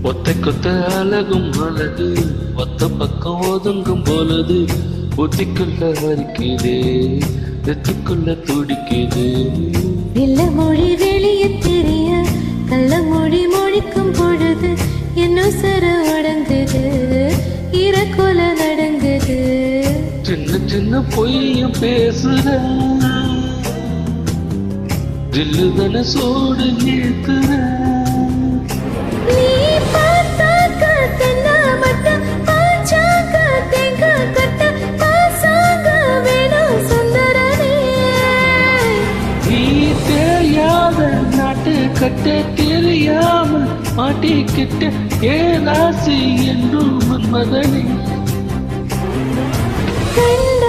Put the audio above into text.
ஒத்தை கொத்த அழகும் அழகு ஒத்த பக்கம் ஒதுங்கும் போலது புத்திக்குள்ள வரிக்குதே வெத்திக்குள்ள துடிக்குது வெள்ள மொழி வெளியே தெரிய கள்ள மொழி மொழிக்கும் பொழுது என்ன சர அடங்குது இறக்கொல நடங்குது சின்ன சின்ன பொய்யும் பேசுற ஜில்லுதன சோடு ஏத்துற கட்ட தெரியாம மாட்டிக்கிட்ட ஏராசி என்றும் மன்மதனே கண்ட